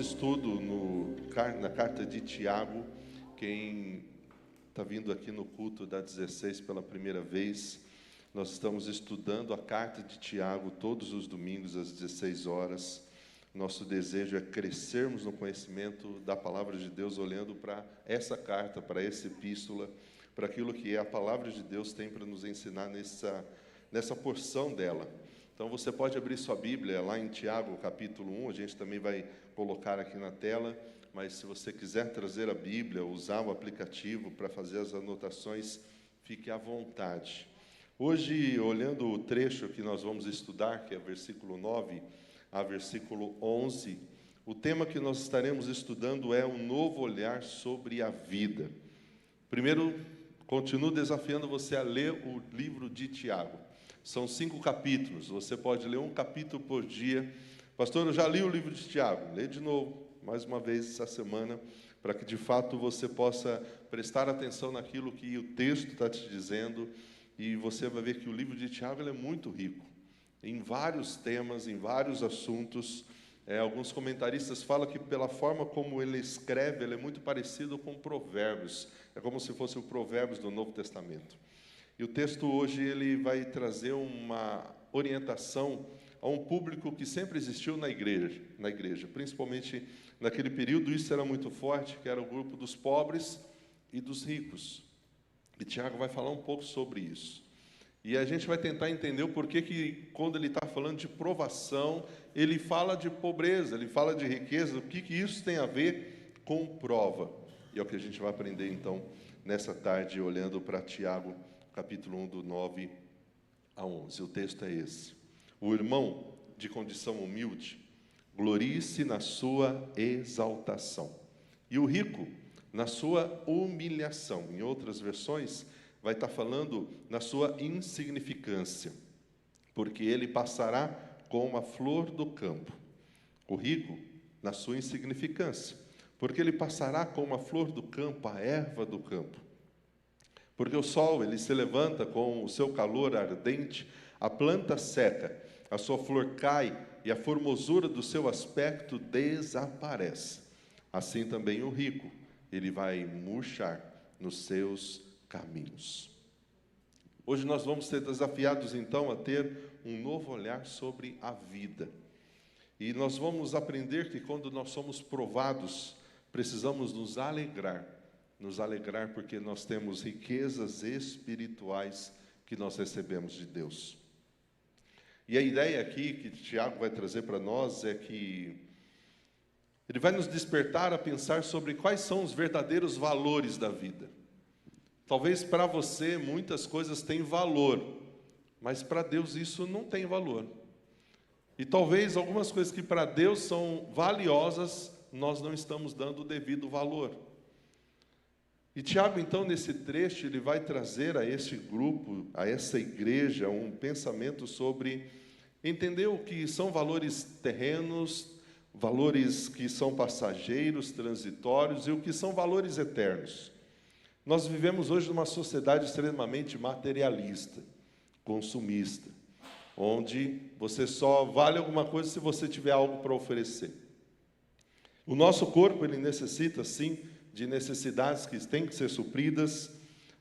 Estudo na carta de Tiago. Quem está vindo aqui no culto da 16 pela primeira vez, nós estamos estudando a carta de Tiago todos os domingos às 16 horas. Nosso desejo é crescermos no conhecimento da palavra de Deus, olhando para essa carta, para essa epístola, para aquilo que a palavra de Deus tem para nos ensinar nessa porção dela. Então você pode abrir sua Bíblia lá em Tiago, capítulo 1, a gente também vai colocar aqui na tela, mas se você quiser trazer a Bíblia, usar o aplicativo para fazer as anotações, fique à vontade. Hoje, olhando o trecho que nós vamos estudar, que é versículo 9 a versículo 11, o tema que nós estaremos estudando é um novo olhar sobre a vida. Primeiro, continuo desafiando você a ler o livro de Tiago. São 5 capítulos, você pode ler um capítulo por dia. Pastor, eu já li o livro de Tiago. Lê de novo, mais uma vez essa semana, para que de fato você possa prestar atenção naquilo que o texto está te dizendo, e você vai ver que o livro de Tiago ele é muito rico, em vários temas, em vários assuntos. Alguns comentaristas falam que pela forma como ele escreve, ele é muito parecido com Provérbios, é como se fosse o Provérbios do Novo Testamento. E o texto hoje ele vai trazer uma orientação a um público que sempre existiu na igreja, principalmente naquele período. Isso era muito forte, que era o grupo dos pobres e dos ricos. E Tiago vai falar um pouco sobre isso. E a gente vai tentar entender o porquê que, quando ele está falando de provação, ele fala de pobreza, ele fala de riqueza, o que isso tem a ver com prova. E é o que a gente vai aprender, então, nessa tarde, olhando para Tiago, capítulo 1, do 9 a 11. O texto é esse. O irmão de condição humilde, glorie-se na sua exaltação, e o rico na sua humilhação. Em outras versões, vai estar falando na sua insignificância, porque ele passará como a flor do campo. O rico na sua insignificância, porque ele passará como a flor do campo, a erva do campo. Porque o sol, ele se levanta com o seu calor ardente, a planta seca, a sua flor cai e a formosura do seu aspecto desaparece. Assim também o rico, ele vai murchar nos seus caminhos. Hoje nós vamos ser desafiados, então, a ter um novo olhar sobre a vida. E nós vamos aprender que quando nós somos provados, precisamos nos alegrar porque nós temos riquezas espirituais que nós recebemos de Deus. E a ideia aqui que Tiago vai trazer para nós é que ele vai nos despertar a pensar sobre quais são os verdadeiros valores da vida. Talvez para você muitas coisas têm valor, mas para Deus isso não tem valor. E talvez algumas coisas que para Deus são valiosas, nós não estamos dando o devido valor. E Tiago, então, nesse trecho, ele vai trazer a este grupo, a essa igreja, um pensamento sobre entender o que são valores terrenos, valores que são passageiros, transitórios, e o que são valores eternos. Nós vivemos hoje numa sociedade extremamente materialista, consumista, onde você só vale alguma coisa se você tiver algo para oferecer. O nosso corpo, ele necessita, sim, de necessidades que têm que ser supridas,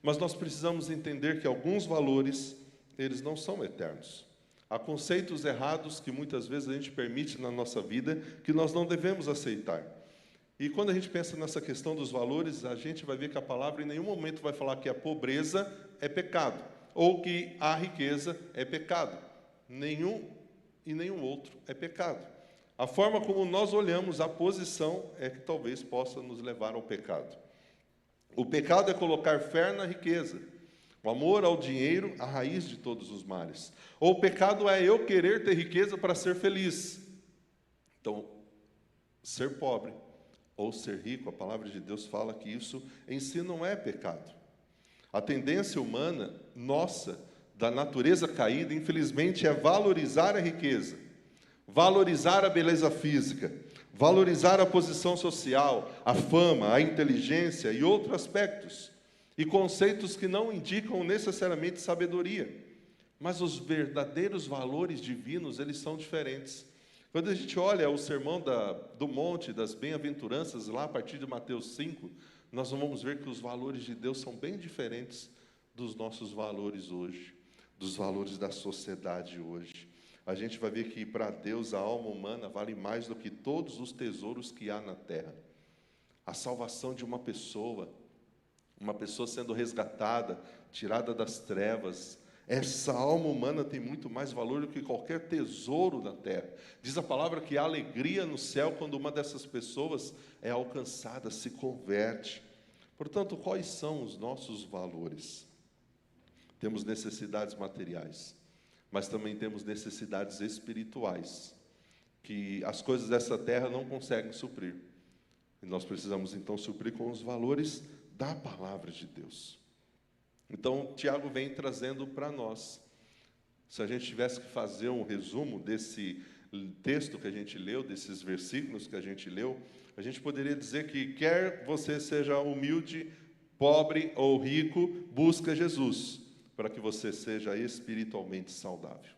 mas nós precisamos entender que alguns valores, eles não são eternos. Há conceitos errados que muitas vezes a gente permite na nossa vida, que nós não devemos aceitar. E quando a gente pensa nessa questão dos valores, a gente vai ver que a palavra em nenhum momento vai falar que a pobreza é pecado, ou que a riqueza é pecado. Nenhum e nenhum outro é pecado. A forma como nós olhamos a posição é que talvez possa nos levar ao pecado. O pecado é colocar fé na riqueza. O amor ao dinheiro, a raiz de todos os males. Ou o pecado é eu querer ter riqueza para ser feliz. Então, ser pobre ou ser rico, a palavra de Deus fala que isso em si não é pecado. A tendência humana, nossa, da natureza caída, infelizmente, é valorizar a riqueza, valorizar a beleza física, valorizar a posição social, a fama, a inteligência e outros aspectos, e conceitos que não indicam necessariamente sabedoria. Mas os verdadeiros valores divinos, eles são diferentes. Quando a gente olha o sermão do monte, das bem-aventuranças, lá a partir de Mateus 5, nós vamos ver que os valores de Deus são bem diferentes dos nossos valores hoje, dos valores da sociedade hoje. A gente vai ver que para Deus a alma humana vale mais do que todos os tesouros que há na terra. A salvação de uma pessoa sendo resgatada, tirada das trevas, essa alma humana tem muito mais valor do que qualquer tesouro da terra. Diz a palavra que há alegria no céu quando uma dessas pessoas é alcançada, se converte. Portanto, quais são os nossos valores? Temos necessidades materiais, mas também temos necessidades espirituais, que as coisas dessa terra não conseguem suprir. E nós precisamos, então, suprir com os valores da palavra de Deus. Então, Tiago vem trazendo para nós. Se a gente tivesse que fazer um resumo desse texto que a gente leu, desses versículos que a gente leu, a gente poderia dizer que quer você seja humilde, pobre ou rico, busca Jesus, para que você seja espiritualmente saudável.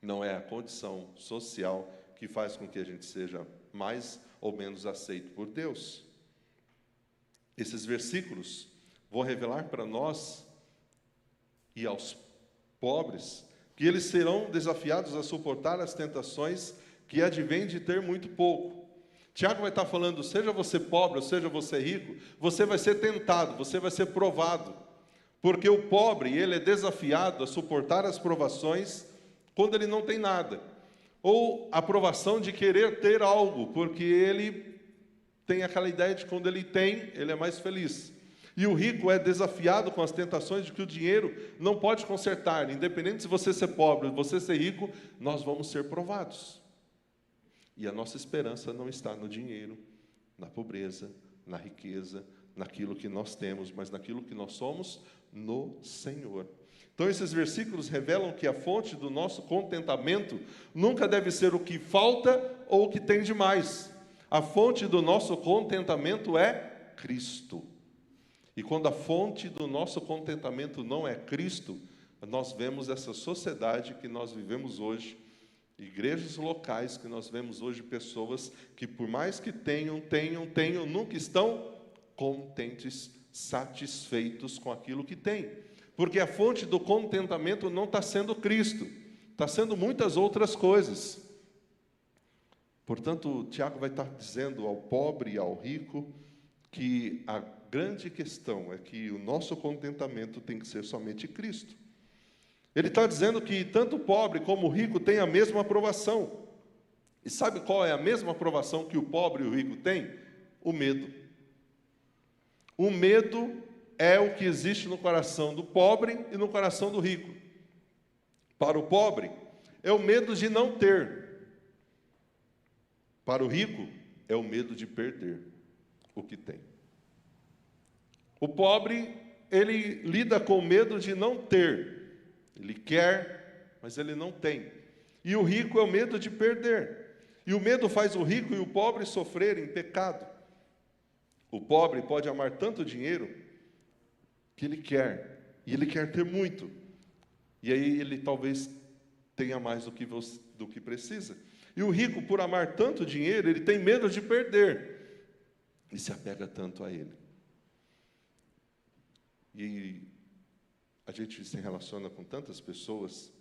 Não é a condição social que faz com que a gente seja mais ou menos aceito por Deus. Esses versículos vão revelar para nós e aos pobres que eles serão desafiados a suportar as tentações que advêm de ter muito pouco. Tiago vai estar falando, seja você pobre ou seja você rico, você vai ser tentado, você vai ser provado. Porque o pobre, ele é desafiado a suportar as provações quando ele não tem nada. Ou a provação de querer ter algo, porque ele tem aquela ideia de que quando ele tem, ele é mais feliz. E o rico é desafiado com as tentações de que o dinheiro não pode consertar. Independente se você ser pobre ou você ser rico, nós vamos ser provados. E a nossa esperança não está no dinheiro, na pobreza, na riqueza, naquilo que nós temos, mas naquilo que nós somos no Senhor. Então, esses versículos revelam que a fonte do nosso contentamento nunca deve ser o que falta ou o que tem de mais. A fonte do nosso contentamento é Cristo. E quando a fonte do nosso contentamento não é Cristo, nós vemos essa sociedade que nós vivemos hoje, igrejas locais que nós vemos hoje, pessoas que por mais que tenham, nunca estão contentes, satisfeitos com aquilo que têm. Porque a fonte do contentamento não está sendo Cristo, está sendo muitas outras coisas. Portanto, Tiago vai estar dizendo ao pobre e ao rico que a grande questão é que o nosso contentamento tem que ser somente Cristo. Ele está dizendo que tanto o pobre como o rico têm a mesma aprovação. E sabe qual é a mesma aprovação que o pobre e o rico têm? O medo. O medo é o que existe no coração do pobre e no coração do rico. Para o pobre, é o medo de não ter. Para o rico, é o medo de perder o que tem. O pobre, ele lida com o medo de não ter. Ele quer, mas ele não tem. E o rico é o medo de perder. E o medo faz o rico e o pobre sofrerem pecado. O pobre pode amar tanto dinheiro que ele quer, e ele quer ter muito. E aí ele talvez tenha mais do que precisa. E o rico, por amar tanto dinheiro, ele tem medo de perder. E se apega tanto a ele. E a gente se relaciona com tantas pessoas,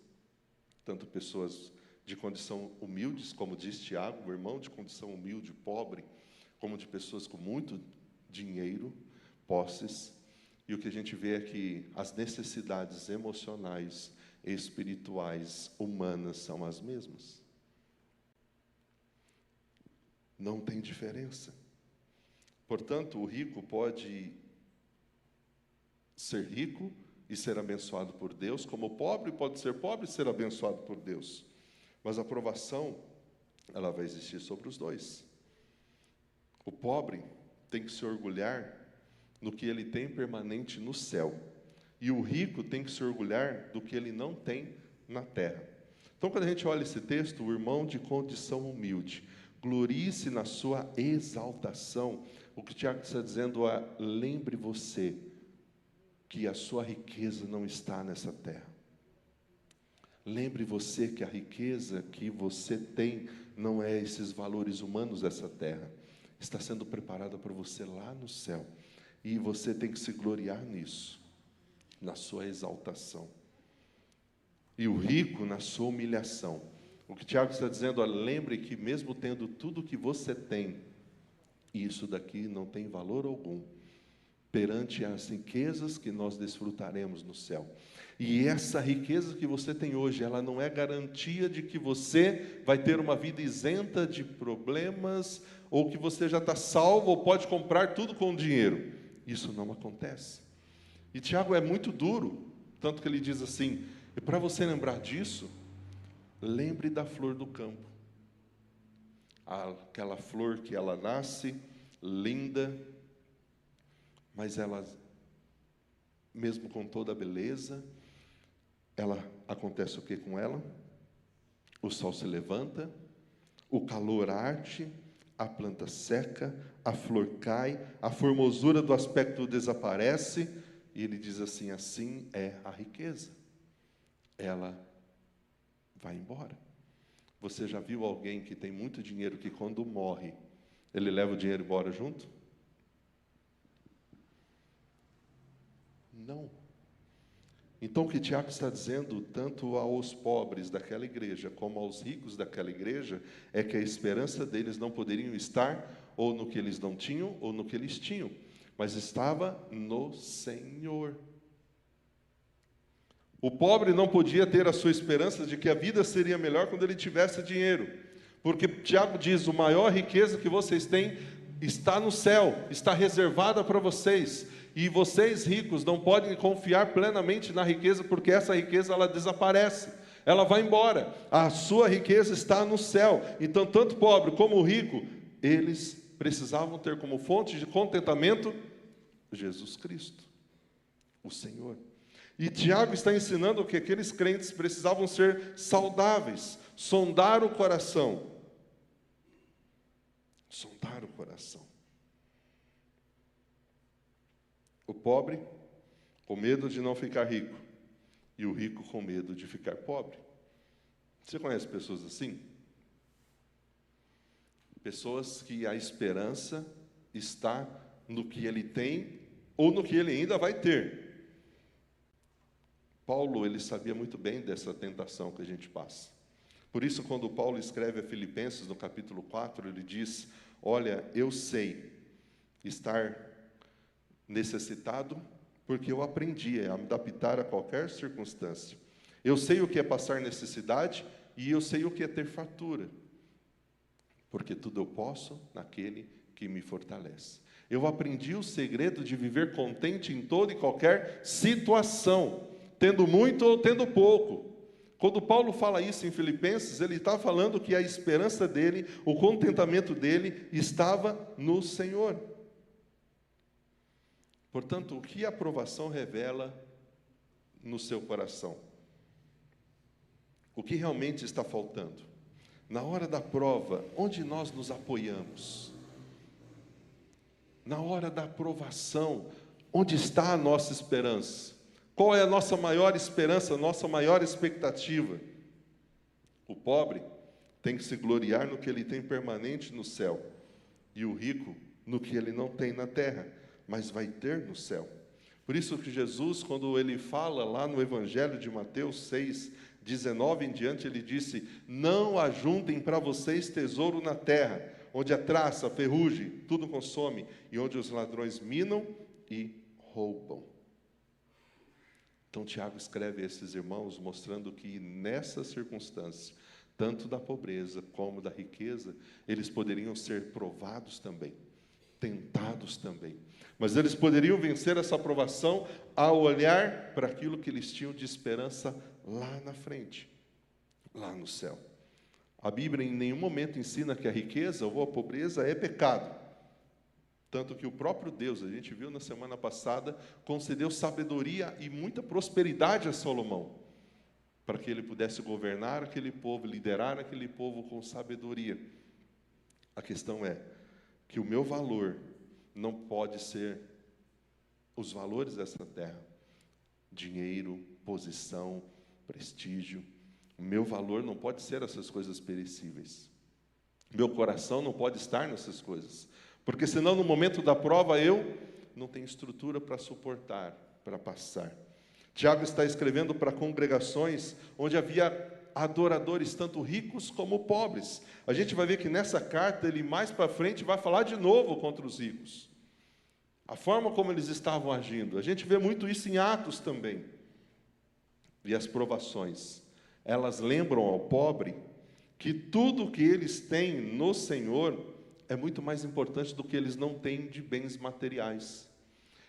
tanto pessoas de condição humildes, como diz Tiago, o irmão de condição humilde, pobre, como de pessoas com muito dinheiro, posses. E o que a gente vê é que as necessidades emocionais, espirituais, humanas são as mesmas. Não tem diferença. Portanto, o rico pode ser rico e ser abençoado por Deus, como o pobre pode ser pobre e ser abençoado por Deus. Mas a aprovação, ela vai existir sobre os dois. O pobre tem que se orgulhar no que ele tem permanente no céu. E o rico tem que se orgulhar do que ele não tem na terra. Então, quando a gente olha esse texto, o irmão de condição humilde, glorie-se na sua exaltação. O que Tiago está dizendo é, lembre você que a sua riqueza não está nessa terra. Lembre você que a riqueza que você tem não é esses valores humanos dessa terra. Está sendo preparada para você lá no céu. E você tem que se gloriar nisso, na sua exaltação. E o rico na sua humilhação. O que Tiago está dizendo, olha, lembre que mesmo tendo tudo que você tem, isso daqui não tem valor algum perante as riquezas que nós desfrutaremos no céu. E essa riqueza que você tem hoje, ela não é garantia de que você vai ter uma vida isenta de problemas, ou que você já está salvo, ou pode comprar tudo com dinheiro. Isso não acontece. E Tiago é muito duro, tanto que ele diz assim, e para você lembrar disso, lembre da flor do campo. Aquela flor que ela nasce, linda, mas ela, mesmo com toda a beleza, ela acontece o que com ela? O sol se levanta, o calor arde, a planta seca, a flor cai, a formosura do aspecto desaparece, e ele diz assim, assim é a riqueza. Ela vai embora. Você já viu alguém que tem muito dinheiro que quando morre, ele leva o dinheiro embora junto? Não. Então o que Tiago está dizendo, tanto aos pobres daquela igreja, como aos ricos daquela igreja, é que a esperança deles não poderiam estar ou no que eles não tinham, ou no que eles tinham, mas estava no Senhor. O pobre não podia ter a sua esperança de que a vida seria melhor quando ele tivesse dinheiro, porque Tiago diz, a maior riqueza que vocês têm está no céu, está reservada para vocês, e vocês ricos não podem confiar plenamente na riqueza, porque essa riqueza ela desaparece, ela vai embora, a sua riqueza está no céu. Então tanto o pobre como o rico, eles precisavam ter como fonte de contentamento Jesus Cristo, o Senhor. E Tiago está ensinando que aqueles crentes precisavam ser saudáveis, sondar o coração. Sondar o coração. O pobre com medo de não ficar rico, e o rico com medo de ficar pobre. Você conhece pessoas assim? Pessoas que a esperança está no que ele tem, ou no que ele ainda vai ter. Paulo, ele sabia muito bem dessa tentação que a gente passa. Por isso, quando Paulo escreve a Filipenses, no capítulo 4, ele diz, olha, eu sei estar necessitado, porque eu aprendi a me adaptar a qualquer circunstância. Eu sei o que é passar necessidade, e eu sei o que é ter fartura, porque tudo eu posso naquele que me fortalece. Eu aprendi o segredo de viver contente em toda e qualquer situação, tendo muito ou tendo pouco. Quando Paulo fala isso em Filipenses, ele está falando que a esperança dele, o contentamento dele, estava no Senhor. Portanto, o que a aprovação revela no seu coração? O que realmente está faltando? Na hora da prova, onde nós nos apoiamos? Na hora da aprovação, onde está a nossa esperança? Qual é a nossa maior esperança, a nossa maior expectativa? O pobre tem que se gloriar no que ele tem permanente no céu, e o rico no que ele não tem na terra, mas vai ter no céu. Por isso que Jesus, quando ele fala lá no Evangelho de Mateus 6, 19 em diante, ele disse, não ajuntem para vocês tesouro na terra, onde a traça, a ferrugem, tudo consome, e onde os ladrões minam e roubam. Então Tiago escreve a esses irmãos, mostrando que nessa circunstância, tanto da pobreza como da riqueza, eles poderiam ser provados também, tentados também. Mas eles poderiam vencer essa provação ao olhar para aquilo que eles tinham de esperança lá na frente, lá no céu. A Bíblia em nenhum momento ensina que a riqueza ou a pobreza é pecado. Tanto que o próprio Deus, a gente viu na semana passada, concedeu sabedoria e muita prosperidade a Salomão, para que ele pudesse governar aquele povo, liderar aquele povo com sabedoria. A questão é que o meu valor não pode ser os valores dessa terra, dinheiro, posição, prestígio. O meu valor não pode ser essas coisas perecíveis. Meu coração não pode estar nessas coisas. Porque senão, no momento da prova, eu não tenho estrutura para suportar, para passar. Tiago está escrevendo para congregações onde havia adoradores, tanto ricos como pobres. A gente vai ver que nessa carta, ele mais para frente vai falar de novo contra os ricos. A forma como eles estavam agindo. A gente vê muito isso em Atos também. E as provações, elas lembram ao pobre que tudo que eles têm no Senhor é muito mais importante do que eles não têm de bens materiais.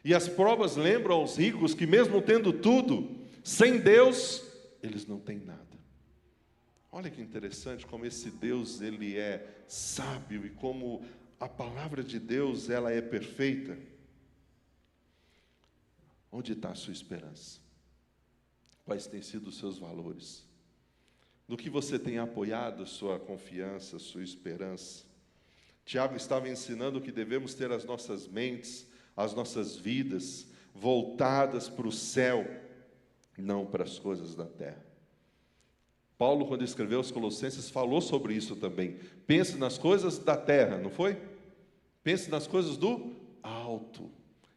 E as provas lembram aos ricos que mesmo tendo tudo, sem Deus, eles não têm nada. Olha que interessante como esse Deus, ele é sábio e como a palavra de Deus, ela é perfeita. Onde está a sua esperança? Quais têm sido os seus valores? No que você tem apoiado a sua confiança, a sua esperança? Tiago estava ensinando que devemos ter as nossas mentes, as nossas vidas voltadas para o céu, não para as coisas da terra. Paulo, quando escreveu aos Colossenses, falou sobre isso também. Pense nas coisas da terra, não foi? Pense nas coisas do alto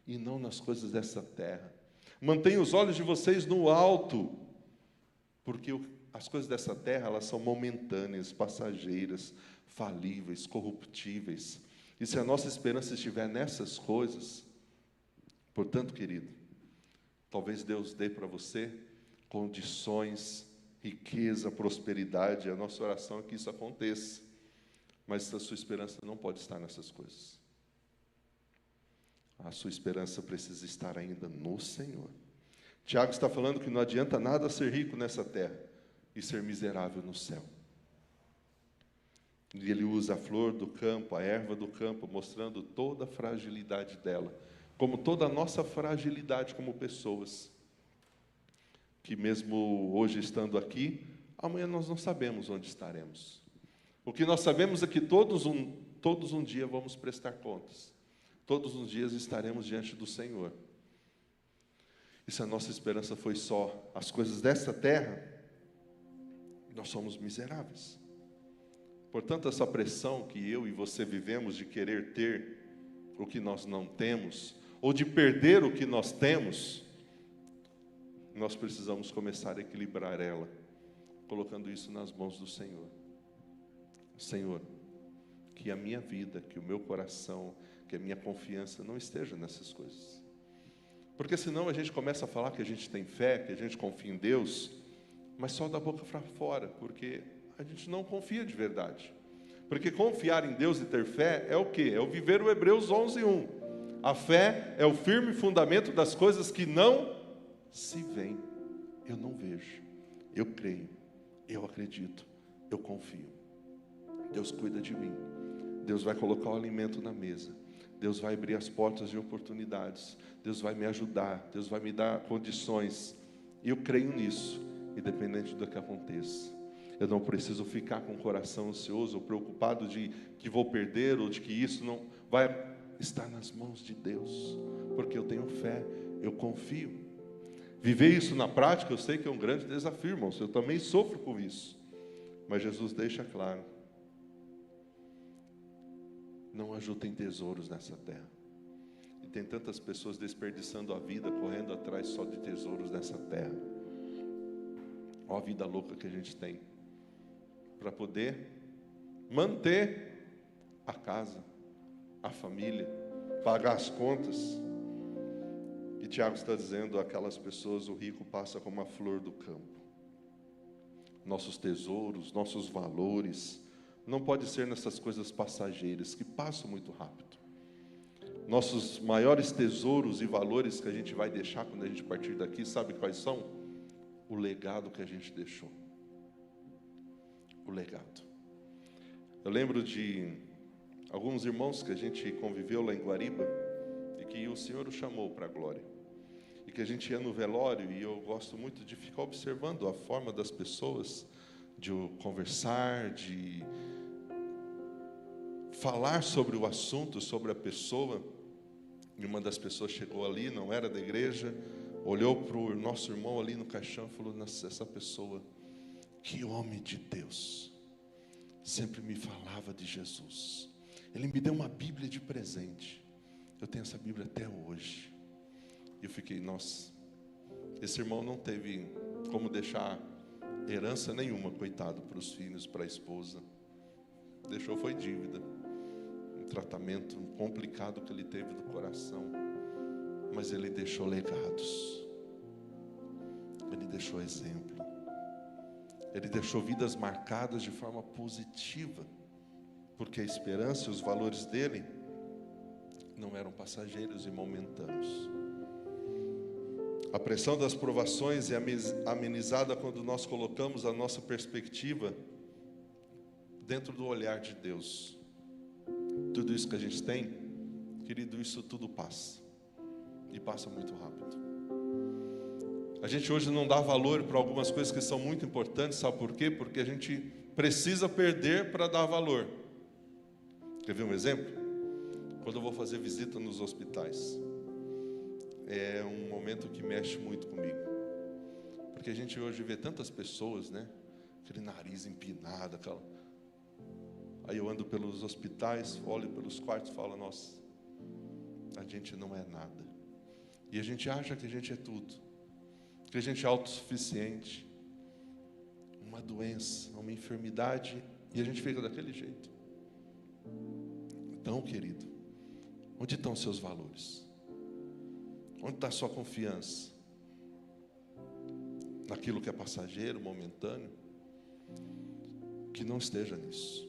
e não nas coisas dessa terra. Mantenha os olhos de vocês no alto, porque as coisas dessa terra, elas são momentâneas, passageiras, falíveis, corruptíveis. E se a nossa esperança estiver nessas coisas, portanto, querido, talvez Deus dê para você condições, riqueza, prosperidade. A nossa oração é que isso aconteça. Mas a sua esperança não pode estar nessas coisas. A sua esperança precisa estar ainda no Senhor. Tiago está falando que não adianta nada ser rico nessa terra e ser miserável no céu. E ele usa a flor do campo, a erva do campo, mostrando toda a fragilidade dela, como toda a nossa fragilidade como pessoas, que mesmo hoje estando aqui, amanhã nós não sabemos onde estaremos. O que nós sabemos é que todos um dia vamos prestar contas. Todos os dias estaremos diante do Senhor. E se a nossa esperança foi só as coisas desta terra, nós somos miseráveis. Portanto, essa pressão que eu e você vivemos de querer ter o que nós não temos, ou de perder o que nós temos, nós precisamos começar a equilibrar ela, colocando isso nas mãos do Senhor. Senhor, que a minha vida, que o meu coração, que a minha confiança não esteja nessas coisas. Porque senão a gente começa a falar que a gente tem fé, que a gente confia em Deus, mas só da boca para fora, porque a gente não confia de verdade. Porque confiar em Deus e ter fé é o quê? É o viver o Hebreus 11:1. A fé é o firme fundamento das coisas que não se veem. Eu não vejo, eu creio, eu acredito, eu confio. Deus cuida de mim. Deus vai colocar o alimento na mesa. Deus vai abrir as portas de oportunidades. Deus vai me ajudar. Deus vai me dar condições. E eu creio nisso, independente do que aconteça. Eu não preciso ficar com o coração ansioso ou preocupado de que vou perder ou de que isso não vai estar nas mãos de Deus. Porque eu tenho fé, eu confio. Viver isso na prática, eu sei que é um grande desafio, irmãos. Eu também sofro com isso. Mas Jesus deixa claro: não ajuntem tesouros nessa terra. E tem tantas pessoas desperdiçando a vida, correndo atrás só de tesouros nessa terra. Olha a vida louca que a gente tem, para poder manter a casa, a família, pagar as contas. E Tiago está dizendo àquelas pessoas: o rico passa como a flor do campo. Nossos tesouros, nossos valores, não pode ser nessas coisas passageiras, que passam muito rápido. Nossos maiores tesouros e valores que a gente vai deixar quando a gente partir daqui, sabe quais são? O legado que a gente deixou. O legado. Eu lembro de alguns irmãos que a gente conviveu lá em Guariba, e que o Senhor o chamou para a glória. E que a gente ia no velório, e eu gosto muito de ficar observando a forma das pessoas, de conversar, de falar sobre o assunto, sobre a pessoa. E uma das pessoas chegou ali, não era da igreja, olhou para o nosso irmão ali no caixão e falou: nossa, essa pessoa Que homem de Deus. Sempre me falava de Jesus. Ele me deu uma Bíblia de presente. Eu tenho essa Bíblia até hoje. E eu fiquei, nossa, esse irmão não teve como deixar herança nenhuma, coitado, para os filhos, para a esposa. Deixou foi dívida. Um tratamento complicado que ele teve do coração. Mas ele deixou legados. Ele deixou exemplo. Ele deixou vidas marcadas de forma positiva. Porque a esperança e os valores dele não eram passageiros e momentâneos. A pressão das provações é amenizada quando nós colocamos a nossa perspectiva dentro do olhar de Deus. Tudo isso que a gente tem, querido, isso tudo passa. E passa muito rápido. A gente hoje não dá valor para algumas coisas que são muito importantes, sabe por quê? Porque a gente precisa perder para dar valor. Quer ver um exemplo? Quando eu vou fazer visita nos hospitais, é um momento que mexe muito comigo. Porque a gente hoje vê tantas pessoas, né? Aquele nariz empinado, aquela... Aí eu ando pelos hospitais, olho pelos quartos e falo, nossa, a gente não é nada. E a gente acha que a gente é tudo. Que a gente é autossuficiente. Uma doença, uma enfermidade, e a gente fica daquele jeito. Então, querido, onde estão os seus valores? Onde está a sua confiança? Naquilo que é passageiro, momentâneo? Que não esteja nisso.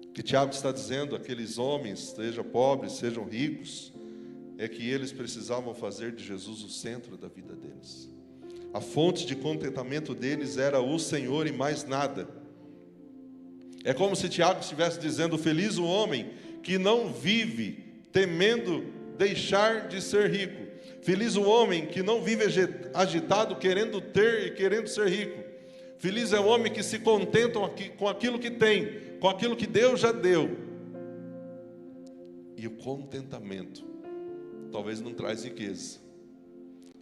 O que Tiago está dizendo, aqueles homens, sejam pobres, sejam ricos, é que eles precisavam fazer de Jesus o centro da vida deles. A fonte de contentamento deles era o Senhor e mais nada. É como se Tiago estivesse dizendo, feliz o homem que não vive temendo deixar de ser rico. Feliz o homem que não vive agitado querendo ter e querendo ser rico. Feliz é o homem que se contenta com aquilo que tem, com aquilo que Deus já deu. E o contentamento talvez não traz riqueza,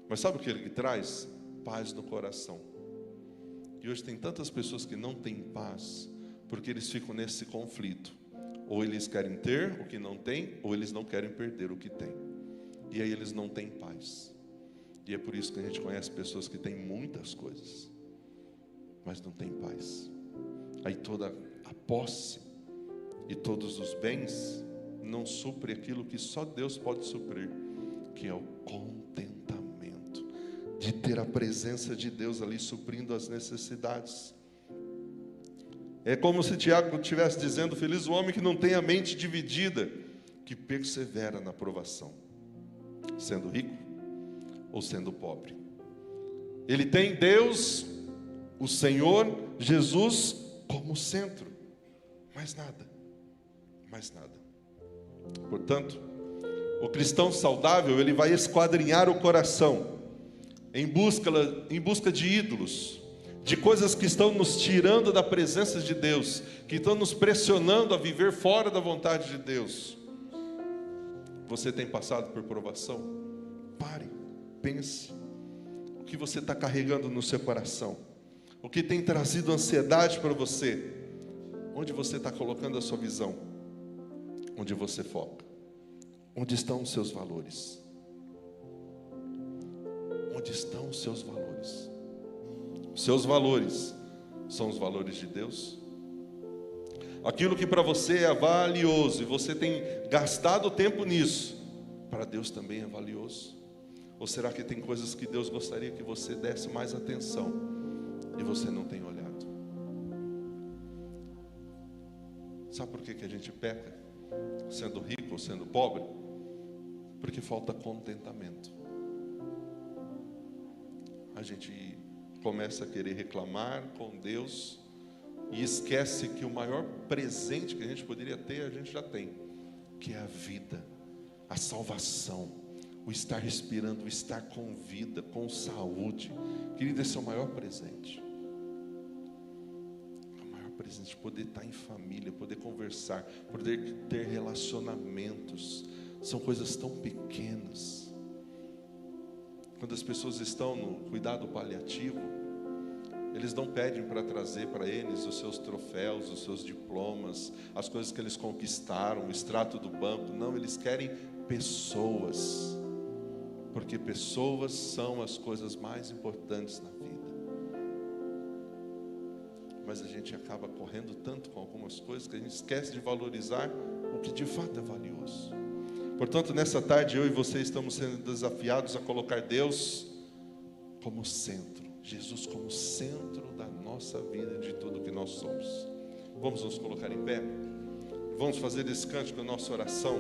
mas sabe o que ele traz? Paz no coração. E hoje tem tantas pessoas que não têm paz, porque eles ficam nesse conflito. Ou eles querem ter o que não têm, ou eles não querem perder o que têm. E aí eles não têm paz. E é por isso que a gente conhece pessoas que têm muitas coisas, mas não têm paz. Aí toda a posse e todos os bens não supre aquilo que só Deus pode suprir, que é o contentamento, de ter a presença de Deus ali suprindo as necessidades. É como se Tiago estivesse dizendo, feliz o homem que não tem a mente dividida, que persevera na provação, sendo rico ou sendo pobre. Ele tem Deus, o Senhor, Jesus, como centro, mais nada, mais nada. Portanto, o cristão saudável, ele vai esquadrinhar o coração em busca de ídolos, de coisas que estão nos tirando da presença de Deus, que estão nos pressionando a viver fora da vontade de Deus. Você tem passado por provação? Pare, pense. O que você está carregando no seu coração? O que tem trazido ansiedade para você? Onde você está colocando a sua visão? Onde você foca? Onde estão os seus valores? Onde estão os seus valores? Os seus valores são os valores de Deus? Aquilo que para você é valioso e você tem gastado tempo nisso, para Deus também é valioso? Ou será que tem coisas que Deus gostaria que você desse mais atenção e você não tem olhado? Sabe por que a gente peca? Sendo rico ou sendo pobre? Porque falta contentamento. A gente começa a querer reclamar com Deus e esquece que o maior presente que a gente poderia ter, a gente já tem, que é a vida, a salvação, o estar respirando, o estar com vida, com saúde. Querido, esse é o maior presente. O maior presente, poder estar em família, poder conversar, poder ter relacionamentos. São coisas tão pequenas. Quando as pessoas estão no cuidado paliativo, Eles não pedem para trazer para eles os seus troféus, os seus diplomas, as coisas que eles conquistaram, o extrato do banco. Não, eles querem pessoas, porque pessoas são as coisas mais importantes na vida. Mas a gente acaba correndo tanto com algumas coisas que a gente esquece de valorizar o que de fato é valioso. Portanto, nessa tarde eu e você estamos sendo desafiados a colocar Deus como centro, Jesus como centro da nossa vida, de tudo que nós somos. Vamos nos colocar em pé? Vamos fazer desse cântico a nossa oração.